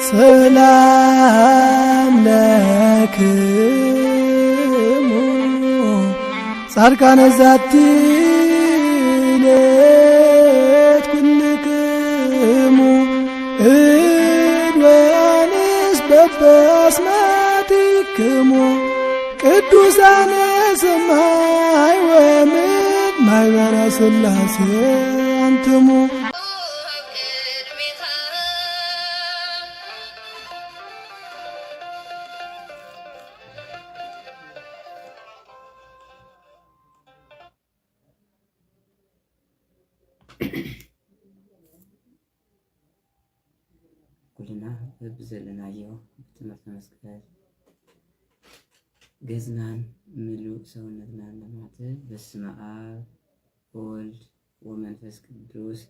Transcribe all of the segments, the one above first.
ሰላም ለክሙ ጻድቃነ ዛቲ ሌት ኩልክሙ እንወንስ በበስማቲክሙ ቅዱሳነ ሰማይ ወምድር ማኅበረ ሥላሴ አንትሙ። ኩልና በብዘለናዮ ትምህርተ መስቀል ገዝናን ምሉእ ሰውነትና ለማትብ በስመ አብ ወወልድ ወመንፈስ ቅዱስ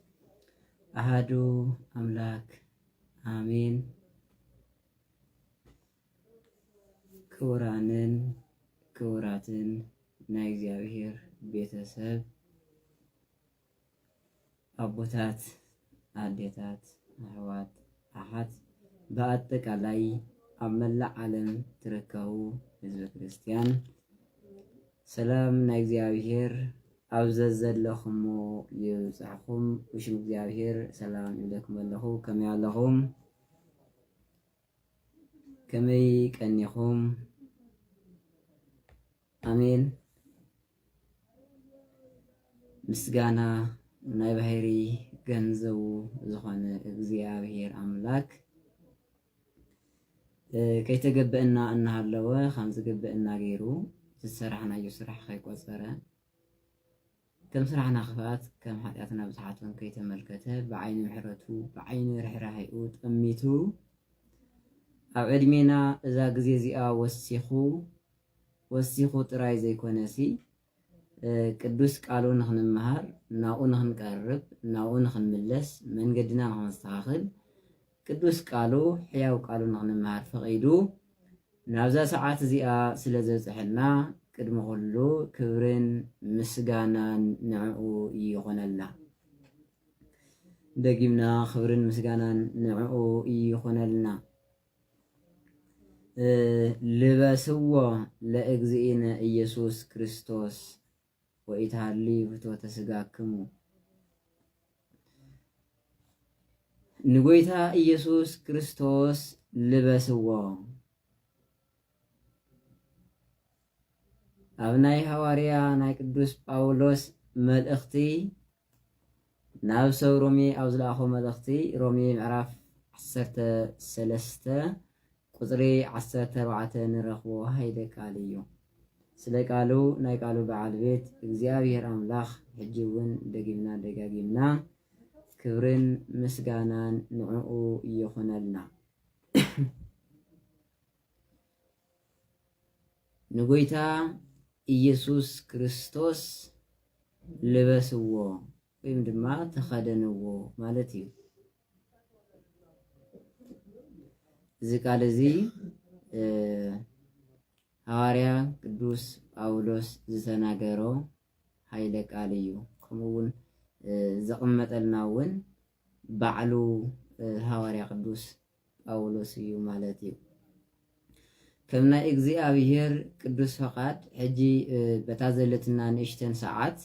አሐዱ አምላክ አሜን። ክቡራንን ክቡራትን ናይ እግዚአብሔር ቤተሰብ አቦታት፣ አዴታት፣ አሕዋት፣ አሓት በአጠቃላይ ኣብ መላእ ዓለም ትርከቡ ህዝበ ክርስቲያን ሰላም ናይ እግዚአብሔር ኣብ ዘለኹሞ ይብፅሕኩም። ውሽም እግዚአብሔር ሰላም ይብለኩም ኣለኹ። ከመይ ኣለኹም? ከመይ ቀኒኹም? አሜን። ምስጋና ናይ ባሕሪ ገንዘቡ ዝኾነ እግዚአብሔር አምላክ ከይተገበአና እናሃለወ ከም ዝገበአና ገይሩ ዝሰራሕናዮ ስራሕ ከይቆፀረ ከም ስራሕና ክፋት ከም ኃጢአትና ብዝሓትን ከይተመልከተ ብዓይኒ ምሕረቱ ብዓይኒ ርሕራሄኡ ጠሚቱ ኣብ ዕድሜና እዛ ግዜ እዚኣ ወሲኹ ጥራይ ዘይኮነሲ ቅዱስ ቃሉ ንኽንመሃር ናብኡ ንኽንቀርብ ናብኡ ንኽንምለስ መንገድና ንኽንስተኻኽል ቅዱስ ቃሉ ሕያው ቃሉ ንኽንመሃር ፈቒዱ ናብዛ ሰዓት እዚኣ ስለ ዘብፅሐና ቅድሚ ኩሉ ክብርን ምስጋናን ንዕኡ ይኾነላ። ደጊምና ክብርን ምስጋናን ንዕኡ ይኾነልና። ልበስዎ ለእግዚእነ ኢየሱስ ክርስቶስ ወኢትሃሊ ፍትወተ ሥጋክሙ። ንጎይታ ኢየሱስ ክርስቶስ ልበስዎ። ኣብ ናይ ሐዋርያ ናይ ቅዱስ ጳውሎስ መልእኽቲ ናብ ሰብ ሮሜ ኣብ ዝለኣኾ መልእኽቲ ሮሜ ምዕራፍ 13 ቁፅሪ 14 ንረኽቦ ሃይለ ቃል እዩ። ስለ ቃሉ ናይ ቃሉ በዓል ቤት እግዚአብሔር አምላኽ ሕጂ እውን ደጊምና ደጋጊምና ክብርን ምስጋናን ንዕኡ ይኹነልና። ንጎይታ ኢየሱስ ክርስቶስ ልበስዎ ወይም ድማ ተኸደንዎ ማለት እዩ። እዚ ቃል እዚ ሐዋርያ ቅዱስ ጳውሎስ ዝተናገሮ ሃይለ ቃል እዩ። ከምኡውን ዘቕመጠልና እውን ባዕሉ ሐዋርያ ቅዱስ ጳውሎስ እዩ ማለት እዩ። ከም ናይ እግዚአብሔር ቅዱስ ፈቃድ ሕጂ በታ ዘለትና ንእሽተን ሰዓት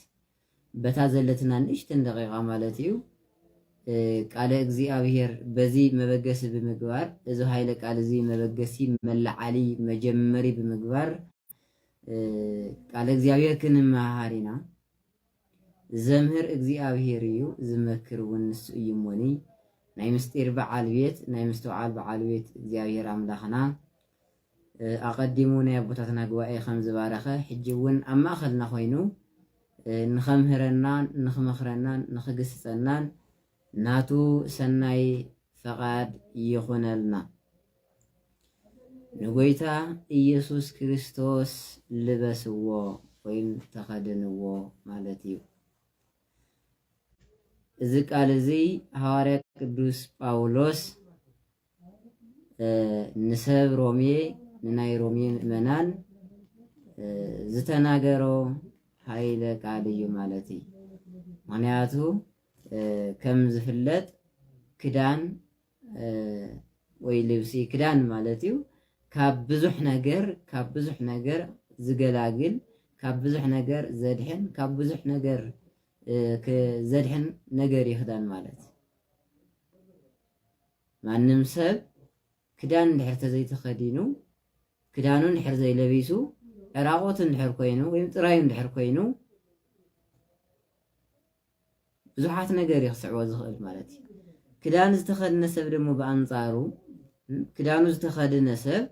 በታ ዘለትና ንእሽተን ደቂቃ ማለት እዩ ቃለ እግዚአብሔር በዚ መበገሲ ብምግባር እዚ ሃይለ ቃል እዚ መበገሲ መላዓሊ መጀመሪ ብምግባር ቃለ እግዚአብሔር ክንመሃር ኢና። ዘምህር እግዚአብሔር እዩ ዝመክር እውን ንሱ እዩ እሞኒ ናይ ምስጢር በዓል ቤት ናይ ምስትውዓል በዓል ቤት እግዚአብሔር አምላኽና ኣቐዲሙ ናይ ኣቦታትና ጉባኤ ከም ዝባረኸ ሕጂ እውን ኣብ ማእኸልና ኮይኑ ንኸምህረናን ንኽመኽረናን ንኽግስፀናን ናቱ ሰናይ ፈቃድ ይኹነልና። ንጎይታ ኢየሱስ ክርስቶስ ልበስዎ ወይም ተኸድንዎ ማለት እዩ። እዚ ቃል እዚ ሐዋርያ ቅዱስ ጳውሎስ ንሰብ ሮሜ ንናይ ሮሜ ምእመናን ዝተናገሮ ሃይለ ቃል እዩ ማለት እዩ። ምክንያቱ ከም ዝፍለጥ ክዳን ወይ ልብሲ ክዳን ማለት እዩ ካብ ብዙሕ ነገር ዝገላግል ካብ ብዙሕ ነገር ዘድሕን ካብ ብዙሕ ነገር ዘድሕን ነገር ይኽዳን ማለት ማንም ሰብ ክዳን እንድሕር ተዘይተኸዲኑ ክዳኑ እንድሕር ዘይለቢሱ ዕራቆት እንድሕር ኮይኑ ወይም ጥራዩ እንድሕር ኮይኑ ብዙሓት ነገር ይኽስዕቦ ዝኽእል ማለት እዩ ክዳን ዝተኸድነ ሰብ ደግሞ በአንጻሩ ክዳኑ ዝተኸድነ ሰብ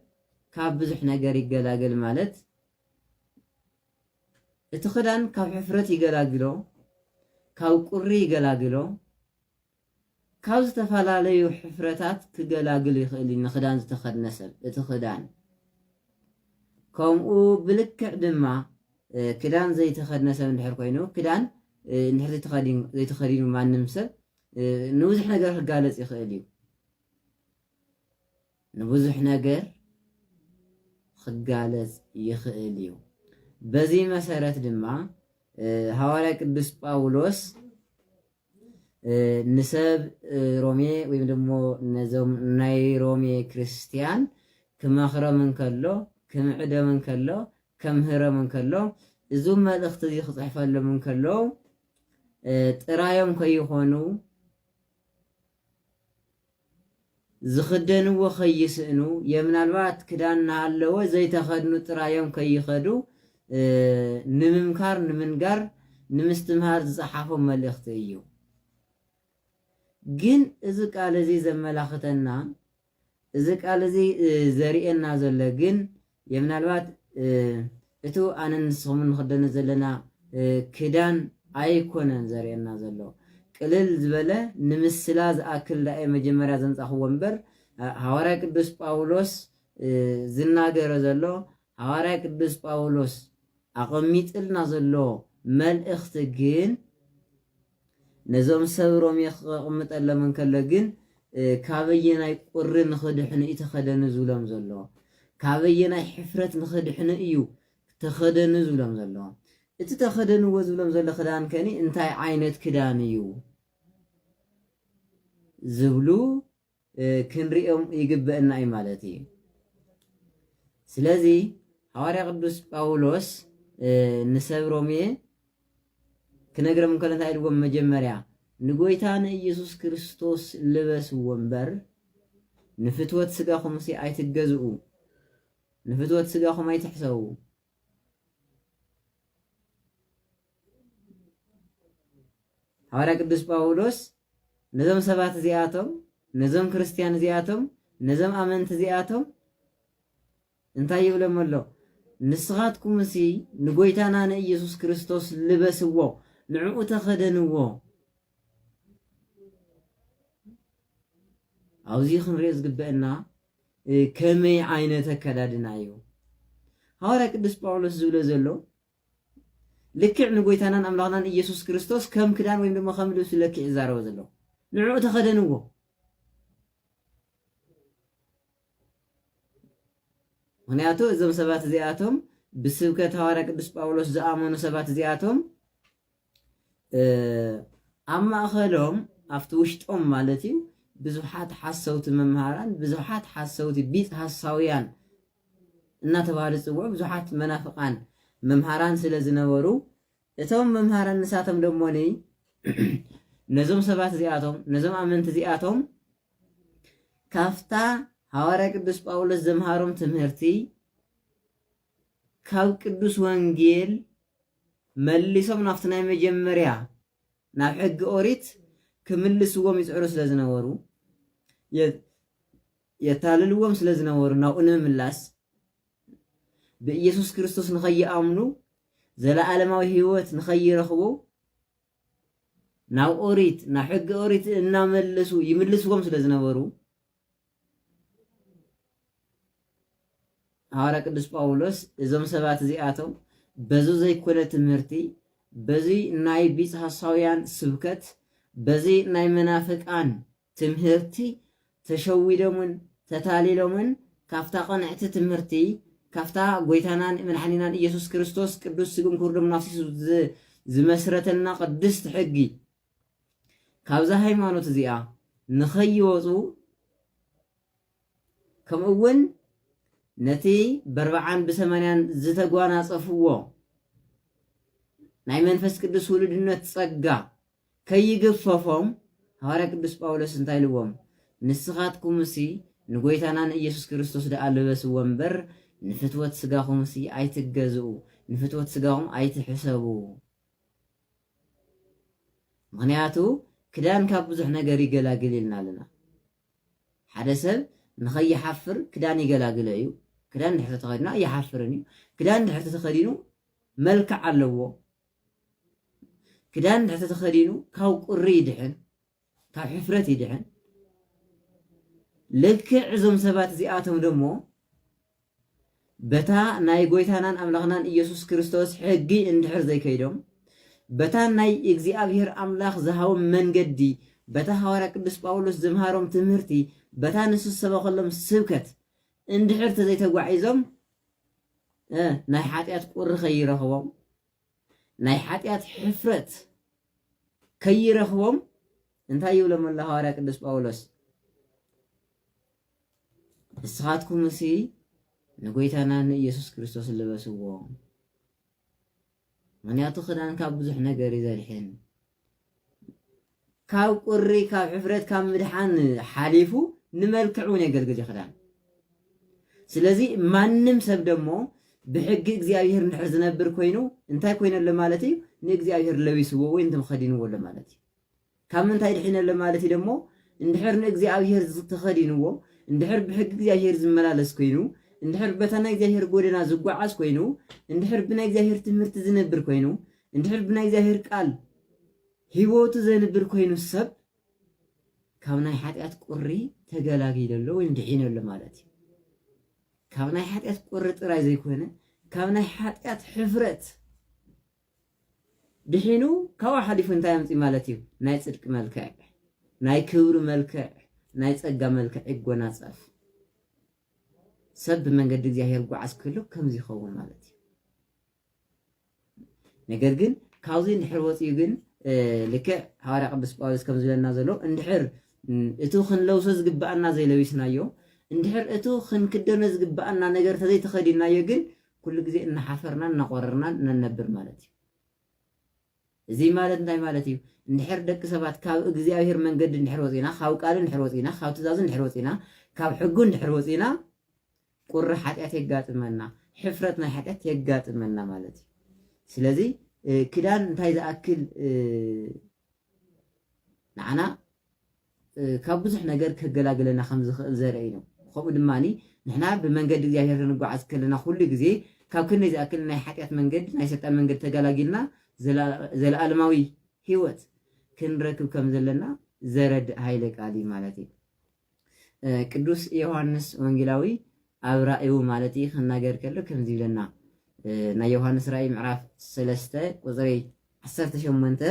ካብ ብዙሕ ነገር ይገላገል ማለት እቲ ክዳን ካብ ሕፍረት ይገላግሎ ካብ ቁሪ ይገላግሎ ካብ ዝተፈላለዩ ሕፍረታት ክገላግል ይኽእል ንክዳን ዝተኸድነ ሰብ እቲ ክዳን ከምኡ ብልክዕ ድማ ክዳን ዘይተኸድነ ሰብ እንድሕር ኮይኑ ክዳን እንድሕር ዘይተኸዲኑ ማንም ሰብ ንብዙሕ ነገር ክጋለፅ ይኽእል እዩ ንብዙሕ ነገር ክጋለፅ ይኽእል እዩ በዚ መሰረት ድማ ሐዋርያ ቅዱስ ጳውሎስ ንሰብ ሮሜ ወይም ደግሞ ነዞም ናይ ሮሜ ክርስቲያን ክመኽሮም እንከሎ ክምዕደም እንከሎ ከምህሮም እንከሎ እዚ መልእኽቲ እዚ ክፅሕፈሎም እንከሎ ጥራዮም ከይኾኑ ዝኽደንዎ ከይስእኑ የምናልባት ክዳን እናሃለዎ ዘይተኸድኑ ጥራዮም ከይኸዱ ንምምካር ንምንጋር ንምስትምሃር ዝፀሓፎም መልእኽቲ እዩ ግን እዚ ቃል እዚ ዘመላኽተና እዚ ቃል እዚ ዘርእየና ዘሎ ግን የምናልባት እቱ ኣነ ንስኹም ንኽደነ ዘለና ክዳን ኣይኮነን ዘርእየና ዘሎ ቅልል ዝበለ ንምስላ ዝኣክል ዳኤ መጀመርያ ዘንፃኽዎ እምበር ሐዋርያ ቅዱስ ጳውሎስ ዝናገረ ዘሎ ሐዋርያ ቅዱስ ጳውሎስ ኣቐሚጥልና ዘሎ መልእኽቲ ግን ነዞም ሰብ ሮሜ ክቕምጠሎም እንከሎ ግን ካበየናይ ቁሪ ንኽድሕኑ እዩ ተኸደኑ ዝብሎም ዘሎ ካበየናይ ሕፍረት ንኽድሕኑ እዩ ተኸደኑ ዝብሎም ዘሎ እቲ ተኸደንዎ ዝብሎም ዘሎ ክዳን ከኒ እንታይ ዓይነት ክዳን እዩ ዝብሉ ክንሪኦም ይግበአና እዩ ማለት እዩ ስለዚ ሐዋርያ ቅዱስ ጳውሎስ ንሰብ ሮሜ ክነግረም እንከሎ እንታይ ኢልዎም መጀመርያ ንጎይታ ንኢየሱስ ክርስቶስ ልበስዎ እምበር ንፍትወት ስጋኹም ኣይትገዝኡ ንፍትወት ስጋኹም ኣይትሕሰቡ ሐዋርያ ቅዱስ ጳውሎስ ነዞም ሰባት እዚኣቶም ነዞም ክርስቲያን እዚኣቶም ነዞም ኣመንቲ እዚኣቶም እንታይ ይብሎም ኣሎ ንስኻትኩም እሲ ንጎይታና ንኢየሱስ ክርስቶስ ልበስዎ ንዕኡ ተኸደንዎ ኣብዚ ክንሪኦ ዝግበአና ከመይ ዓይነት ኣከዳድና እዩ ሐዋርያ ቅዱስ ጳውሎስ ዝብሎ ዘሎ ልክዕ ንጎይታናን ኣምላኽናን ኢየሱስ ክርስቶስ ከም ክዳን ወይም ድማ ከም ልብሲ ለክዕ ይዛረቦ ዘሎ ንዕኡ ተኸደንዎ ምክንያቱ እዞም ሰባት እዚኣቶም ብስብከት ሐዋርያ ቅዱስ ጳውሎስ ዝኣመኑ ሰባት እዚኣቶም ኣብ ማእኸሎም ኣብቲ ውሽጦም ማለት እዩ ብዙሓት ሓሰውቲ መምሃራን ብዙሓት ሓሰውቲ ቢጽ ሓሳውያን እናተባሃሉ ዝፅውዑ ብዙሓት መናፍቃን መምሃራን ስለ ዝነበሩ እቶም መምሃራን ንሳቶም ደሞኒ ነዞም ሰባት እዚኣቶም ነዞም ኣመንቲ እዚኣቶም ካፍታ ሐዋርያ ቅዱስ ጳውሎስ ዘምሃሮም ትምህርቲ ካብ ቅዱስ ወንጌል መሊሶም ናፍቲ ናይ መጀመርያ ናብ ሕጊ ኦሪት ክምልስዎም ይፅዕሩ ስለ ዝነበሩ የታልልዎም ስለ ዝነበሩ ናብኡ ንምምላስ ብኢየሱስ ክርስቶስ ንኸይኣምኑ ዘለዓለማዊ ህይወት ንኸይረኽቡ ናብ ኦሪት ናብ ሕጊ ኦሪት እናመለሱ ይምልስዎም ስለ ዝነበሩ ሐዋርያ ቅዱስ ጳውሎስ እዞም ሰባት እዚኣቶም በዚ ዘይኮነ ትምህርቲ በዚ ናይ ቢጽ ሐሳውያን ስብከት በዚ ናይ መናፍቃን ትምህርቲ ተሸዊዶምን ተታሊሎምን ካፍታ ቀንዕቲ ትምህርቲ ካፍታ ጎይታናን መድሓኒናን ኢየሱስ ክርስቶስ ቅዱስ ስግኡን ክቡር ናፍሲሱ ዝመስረተልና ቅድስቲ ሕጊ ካብዛ ሃይማኖት እዚኣ ንኸይወፁ ከምኡውን ነቲ በርባዓን ብሰማንያን ዝተጓናጸፍዎ ናይ መንፈስ ቅዱስ ውሉድነት ጸጋ ከይግፈፎም ሐዋርያ ቅዱስ ጳውሎስ እንታይ ኢልዎም ንስኻትኩምሲ ንጎይታና ንኢየሱስ ክርስቶስ ደኣ ልበስዎ እምበር ንፍትወት ስጋኹምሲ ኣይትገዝኡ ንፍትወት ስጋኹም ኣይትሕሰቡ ምክንያቱ ክዳን ካብ ብዙሕ ነገር ይገላግል ኢልና ኣለና ሓደ ሰብ ንኸይሓፍር ክዳን ይገላግለ እዩ ክዳን ድሕሪ ተኸዲኑ ኣይሓፍርን እዩ ክዳን ድሕሪ ተኸዲኑ መልክዕ ኣለዎ ክዳን ድሕሪ ተኸዲኑ ካብ ቁሪ ይድሕን ካብ ሕፍረት ይድሕን ልክዕ እዞም ሰባት እዚኣቶም ደሞ በታ ናይ ጎይታናን ኣምላኽናን ኢየሱስ ክርስቶስ ሕጊ እንድሕር ዘይከይዶም በታ ናይ እግዚአብሔር ኣምላኽ ዝሃቦም መንገዲ በታ ሐዋርያ ቅዱስ ጳውሎስ ዝምሃሮም ትምህርቲ በታ ንሱ ሰበኸሎም ስብከት እንድሕር ተዘይተጓዒዞም ናይ ሓጢኣት ቁሪ ከይረኽቦም ናይ ሓጢኣት ሕፍረት ከይረኽቦም እንታይ ይብሎም ኣሎ ሐዋርያ ቅዱስ ጳውሎስ ንስኻትኩምሲ ንጎይታና ንኢየሱስ ክርስቶስ ልበስዎ ምክንያቱ ክዳን ካብ ብዙሕ ነገር እዩ ዘድሕን ካብ ቁሪ ካብ ሕፍረት ካብ ምድሓን ሓሊፉ ንመልክዕ እውን የገልግል ክዳን ስለዚ ማንም ሰብ ደሞ ብሕጊ እግዚአብሔር እንድሕር ዝነብር ኮይኑ እንታይ ኮይነሎ ማለት እዩ ንእግዚአብሔር ለቢስዎ ወይ እንትመኸዲንዎ ኣሎ ማለት እዩ ካብ ምንታይ ድሒነሎ ማለት እዩ ደሞ እንድሕር ንእግዚአብሔር ተኸዲንዎ እንድሕር ብሕጊ እግዚአብሔር ዝመላለስ ኮይኑ እንድሕር በታ ናይ እግዚአብሔር ጎደና ዝጓዓዝ ኮይኑ እንድሕር ብናይ እግዚአብሔር ትምህርቲ ዝነብር ኮይኑ እንድሕር ብናይ እግዚአብሔር ቃል ሂወቱ ዘንብር ኮይኑ ሰብ ካብ ናይ ሓጢኣት ቁሪ ተገላጊለሎ ወይ ድሒነሎ ማለት እዩ ካብ ናይ ሓጢኣት ቁሪ ጥራይ ዘይኮነ ካብ ናይ ሓጢኣት ሕፍረት ድሒኑ ካብኡ ሓሊፉ እንታይ ኣምፂ ማለት እዩ ናይ ጽድቂ መልክዕ ናይ ክብሪ መልክዕ ናይ ጸጋ መልክዕ ይጎናጸፍ ሰብ ብመንገዲ እግዚአብሔር ጓዓዝ ከሎ ከምዚ ይኸውን ማለት እዩ ነገር ግን ካብዚ እንድሕር ወፂኡ ግን ልክዕ ሐዋርያ ቅዱስ ጳውሎስ ከም ዝብለና ዘሎ እንድሕር እቲ ክንለብሶ ዝግባአና ዘይለቢስናዮ እንድሕር እቲ ክንክደኖ ዝግባአና ነገር ተዘይተኸዲናዮ ግን ኩሉ ግዜ እናሓፈርና እናቆረርና ነነብር ማለት እዩ እዚ ማለት እንታይ ማለት እዩ እንድሕር ደቂ ሰባት ካብ እግዚአብሔር መንገዲ እንድሕር ወፂና ካብ ቃል እንድሕር ወፂና ካብ ትእዛዝ እንድሕር ወፂና ካብ ሕጉ እንድሕር ወፂና ቁሪ ሓጢኣት የጋጥመና ሕፍረት ናይ ሓጢኣት የጋጥመና ማለት እዩ ስለዚ ክዳን እንታይ ዝኣክል ንዓና ካብ ብዙሕ ነገር ከገላግለና ከም ዝኽእል ዘርኢ ነው ከምኡ ድማኒ ንሕና ብመንገዲ እግዚአብሔር ክንጓዓዝ ከለና ኩሉ ግዜ ካብ ክንደይ ዝኣክል ናይ ሓጢኣት መንገዲ ናይ ሰይጣን መንገዲ ተገላጊልና ዘለኣለማዊ ሂወት ክንረክብ ከም ዘለና ዘረድእ ሃይለ ቃል እዩ ማለት እዩ ቅዱስ ዮሐንስ ወንጌላዊ ኣብ ራእዩ ማለት እዩ ክናገር ከሎ ከምዚ ይብለና ናይ ዮሐንስ ራእይ ምዕራፍ 3 ቁፅሪ 18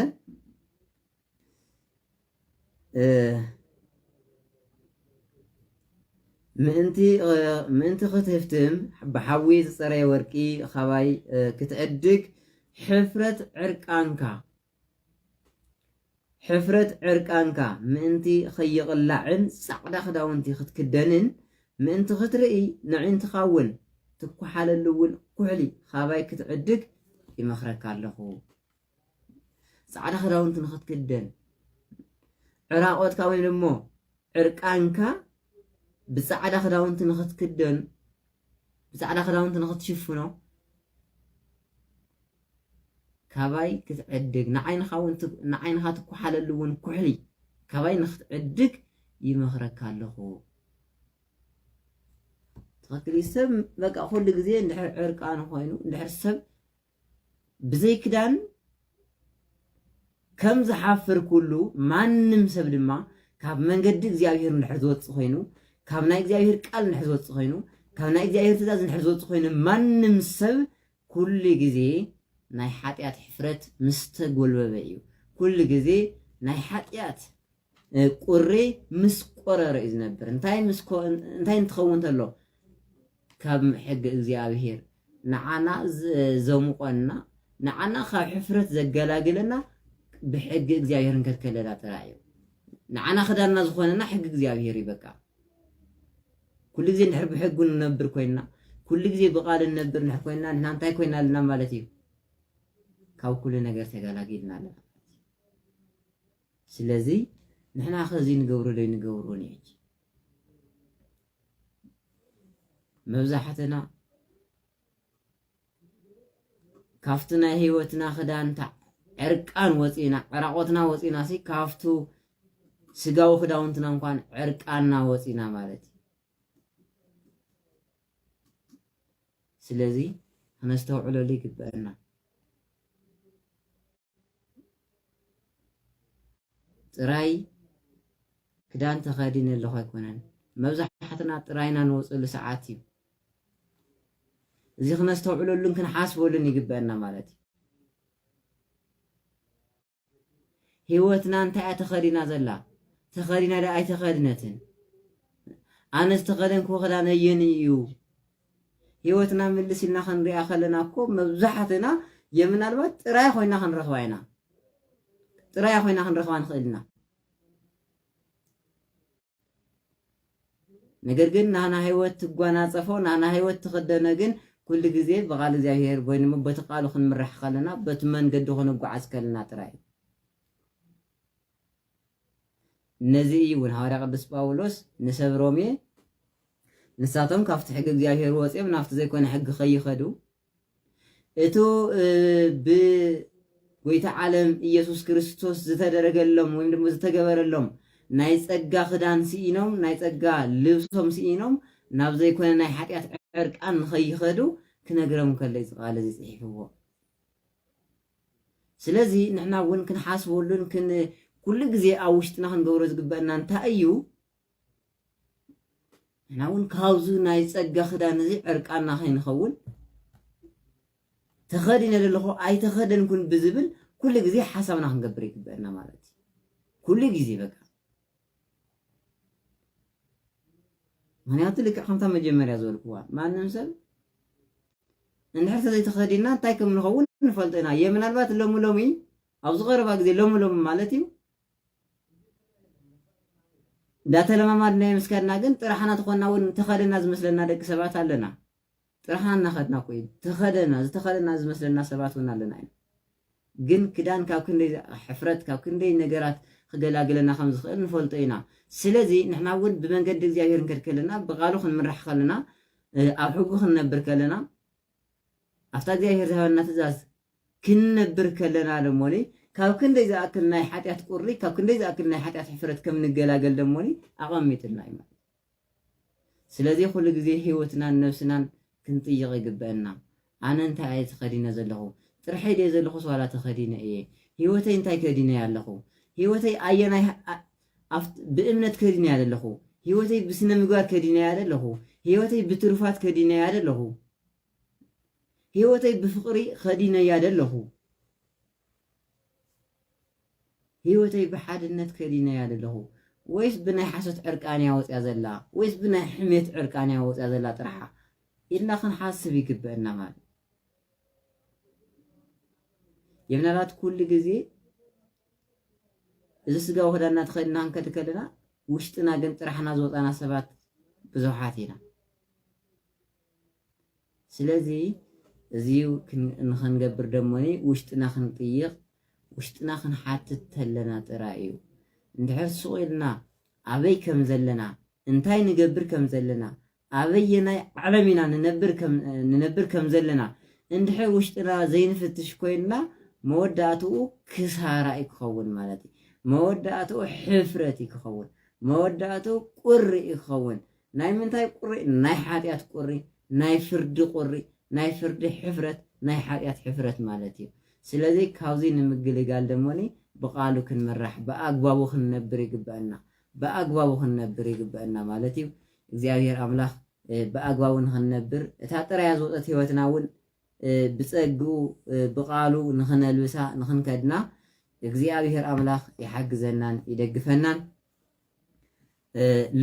ምእንቲ ክትህፍትም ብሓዊ ዝፀረየ ወርቂ ኸባይ ክትዕድግ ሕፍረት ዕርቃንካ ምእንቲ ኸይቕላዕን ጻዕዳ ክዳውንቲ ክትክደንን ምእንቲ ክትርኢ ንዕንትኻውን ትኩሓለሉውን ኩሕሊ ኻባይ ክትዕድግ ይመኽረካ ኣለኹ ጻዕዳ ክዳውንቲ ንኽትክደን ዕራቆትካ ወይ ደሞ ዕርቃንካ ብጻዕዳ ክዳውንቲ ንኽትክደን ብጻዕዳ ክዳውንቲ ንኽትሽፍኖ ካባይ ክትዕድግ ንዓይንኻ ትኩሓለሉውን ኩሕሊ ካባይ ንኽትዕድግ ይመኽረካ ኣለኹ ትኽክል ሰብ በቃ ኩሉ ግዜ እንድሕር ዕርቃኑ ኮይኑ እንድሕር ሰብ ብዘይ ክዳን ከም ዝሓፍር ኩሉ ማንም ሰብ ድማ ካብ መንገዲ እግዚአብሔር እንድሕር ዝወፅእ ኮይኑ ካብ ናይ እግዚአብሔር ቃል እንድሕር ዝወፅእ ኮይኑ ካብ ናይ እግዚአብሔር ትእዛዝ እንድሕር ዝወፅእ ኮይኑ ማንም ሰብ ኩሉ ግዜ ናይ ሓጢኣት ሕፍረት ምስተጎልበበ እዩ ኩሉ ግዜ ናይ ሓጢኣት ቁሪ ምስ ቆረረ እዩ ዝነብር እንታይ እንትኸውን ተሎ ካብ ሕጊ እግዚአብሔር ንዓና ዘሙቆና ንዓና ካብ ሕፍረት ዘገላግለና ብሕጊ እግዚአብሔር እንከትከለላ ጥራይ እዩ ንዓና ክዳንና ዝኾነና ሕጊ እግዚአብሔር ይበቃ كل جزء نحب حقون ننبر كوينا كل جزء بقال ننبر نحب كوينا نانتاي كوينا لنا مالتي كاو كل نجار تجالاجينا لنا سلازي نحن أخذين نجورو لين نجورو نيجي مبزحتنا كافتنا هيوتنا خدان تاع عرقان وصينا عراقوتنا وصينا سي كافتو سغاو خداونتنا እንኳን عرقاننا وصينا مالتي ስለዚህ አነስተውዕሎ ሊግበአና ጥራይ ክዳን ተኸዲነ ለኹ አይኮነን መብዛሕትና ጥራይና ንወፅሉ ሰዓት እዩ እዚ ክነስተውዕለሉን ክንሓስበሉን ይግበአና ማለት እዩ ህይወትና እንታይ ተኸዲና ዘላ ተኸዲና ዳ ኣይተኸድነትን ኣነስ ተኸደንኩ ክዳን የን እዩ ህይወትና ምልስ ኢልና ክንሪኣ ከለና እኮ መብዛሕትና የምናልባት ጥራይ ኮይና ክንረኽባ ኢና ጥራይ ኮይና ክንረኽባ ንኽእልና ነገር ግን ናና ህይወት ትጓናጸፈው ናና ህይወት ትኸደነ ግን ኩሉ ግዜ በቃል እግዚአብሔር ወይንም በተቃሉ ክንምራሕ ከለና በት መንገድ ሆነ ጓዓዝ ከለና ጥራይ ነዚህ ይውን ሐዋርያ ቅዱስ ጳውሎስ ንሰብ ሮሜ ንሳቶም ካፍቲ ሕግ እግዚአብሔር ወፅም ናፍቲ ዘይኮነ ሕግ ኸይኸዱ እቱ ብጎይታ ዓለም ኢየሱስ ክርስቶስ ዝተደረገሎም ወይም ደግሞ ዝተገበረሎም ናይ ጸጋ ክዳን ሲኢኖም ናይ ጸጋ ልብሶም ሲኢኖም ናብ ዘይኮነ ናይ ኃጢአት ዕርቃን ኸይኸዱ ክነግረም ከለይ ቃል እዚ ጽሒፍዎ ስለዚ ንሕና እውን ክንሓስበሉን ኩሉ ግዜ ኣብ ውሽጥና ክንገብሮ ዝግበአና እንታይ እዩ ንሕና እውን ካብዚ ናይ ጸጋ ክዳን እዚ ዕርቃና ከይንኸውን ተኸዲነ ዘለኹ ኣይተኸደንኩን ብዝብል ኩሉ ግዜ ሓሳብና ክንገብር ይግበአና ማለት እዩ ኩሉ ግዜ በቃ ምክንያቱ ልክዕ ከምታ መጀመርያ ዝበልክዋ ማንም ሰብ እንድሕር ተዘይተኸዲና እንታይ ከም ንኸውን ንፈልጦ ኢና የምናልባት ሎሚ ኣብ ዝቐረባ ግዜ ሎሚ ማለት እዩ ዳተለማማድና የምስከድና ግን ጥራሕና ተኾና እውን ተኸደና ዝመስለና ደቂ ሰባት ኣለና ጥራሕና እናኸድና ኮይ ተኸደና ዝተኸደና ዝመስለና ሰባት እውን ኣለና ግን ክዳን ካብ ክንደይ ሕፍረት ካብ ክንደይ ነገራት ክገላግለና ከም ዝኽእል ንፈልጦ ኢና ስለዚ ንሕና እውን ብመንገዲ እግዚአብሔር ክንከድከለና ብቃሉ ክንምራሕ ከለና ኣብ ሕጉ ክንነብር ከለና ኣፍታ እግዚአብሔር ዝሃበና ትእዛዝ ክንነብር ከለና ደሞኒ ካብ ክንደይ ዝኣክል ናይ ኃጢአት ቁሪ ካብ ክንደይ ዝኣክል ናይ ኃጢአት ሕፍረት ከም ንገላገል ደሞኒ ኣቐሚጥልና እዩ ማለት ስለዚ ኩሉ ግዜ ህይወትናን ነፍስናን ክንጥይቕ ይግበአና ኣነ እንታይ ኣየ ተኸዲነ ዘለኹ ጥርሐይ ደየ ዘለኹ ስዋላ ተኸዲነ እየ ህይወተይ እንታይ ከዲነ ያለኹ ህይወተይ ኣየናይ ብእምነት ከዲነ ያለኹ ህይወተይ ብስነ ምግባር ከዲነ ያለኹ ህይወተይ ብትሩፋት ከዲነ ያለኹ ህይወተይ ብፍቅሪ ከዲነ ያለኹ ህይወተይ ብሓድነት ከዲነ ያለኹ ወይስ ብናይ ሓሶት ዕርቃንያ ወፅያ ዘላ ወይስ ብናይ ሕሜት ዕርቃንያ ወፅያ ዘላ ጥራሓ ኢልና ክንሓስብ ይግበአና ማለት የምናልባት ኩሉ ግዜ እዚ ስጋዊ ክዳንና ተኸዲና ክንከድ ከለና ውሽጥና ግን ጥራሕና ዝወፃና ሰባት ብዙሓት ኢና ስለዚ እዚ ንኽንገብር ደሞኒ ውሽጥና ክንጥይቕ ውሽጥና ክንሓትት ተለና ጥራይ እዩ እንድሕር ስቑኢልና ኣበይ ከም ዘለና እንታይ ንገብር ከም ዘለና ኣበየናይ ዓለም ኢና ንነብር ከም ዘለና እንድሕር ውሽጥና ዘይንፍትሽ ኮይንና መወዳእትኡ ክሳራ ይክኸውን ማለት እዩ መወዳእትኡ ሕፍረት ይክኸውን መወዳእትኡ ቁሪ ይክኸውን ናይ ምንታይ ቁሪ ናይ ኃጢአት ቁሪ ናይ ፍርዲ ቁሪ ናይ ፍርዲ ሕፍረት ናይ ኃጢአት ሕፍረት ማለት እዩ ስለዚ ካብዚ ንምግልጋል ደሞኒ ብቃሉ ክንመራሕ ብኣግባቡ ክንነብር ይግበአና ማለት እዩ እግዚአብሔር ኣምላኽ ብኣግባቡ ንኽንነብር እታ ጥራያ ዝወፀት ህይወትና እውን ብፀግኡ ብቃሉ ንኽነልብሳ ንኽንከድና እግዚአብሔር ኣምላኽ ይሓግዘናን ይደግፈናን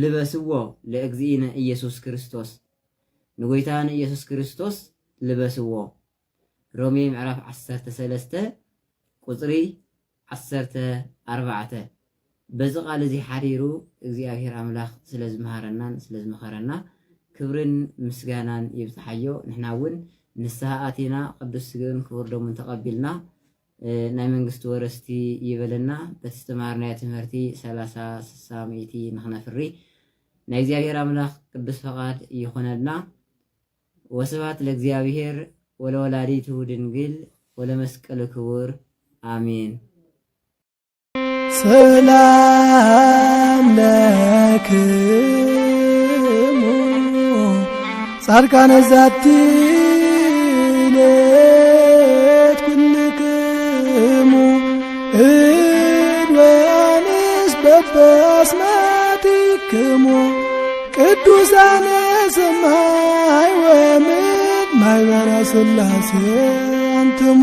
ልበስዎ ለእግዚእነ ኢየሱስ ክርስቶስ ንጎይታን ኢየሱስ ክርስቶስ ልበስዎ ሮሜ ምዕራፍ 13 ቁፅሪ 14 በዚ ቃል እዚ ሓዲሩ እግዚአብሔር ኣምላኽ ስለ ዝመሃረናን ስለ ዝመኸረና ክብርን ምስጋናን ይብጽሐዮ ንሕናውን ንስሃኣቲና ቅዱስ ስግኡን ክቡር ደሙን ተቀቢልና ናይ መንግስት ወረስቲ ይበለና በተስተማርናይ ትምህርቲ 30 60 ሚእቲ ንኽነፍሪ ናይ እግዚአብሔር አምላክ ቅዱስ ፈቃድ ይኹነልና። ወስብሐት ለእግዚአብሔር ወለወላዲቱ ድንግል ወለመስቀሉ ክቡር አሜን። ሰላም ለክሙ ጻድቃነ ዛቲ ሌት ኩልክሙ እድወንስ በበስማቲክሙ ቅዱሳነ ሰማይ ወምድር ማኅበረ ሥላሴ አንትሙ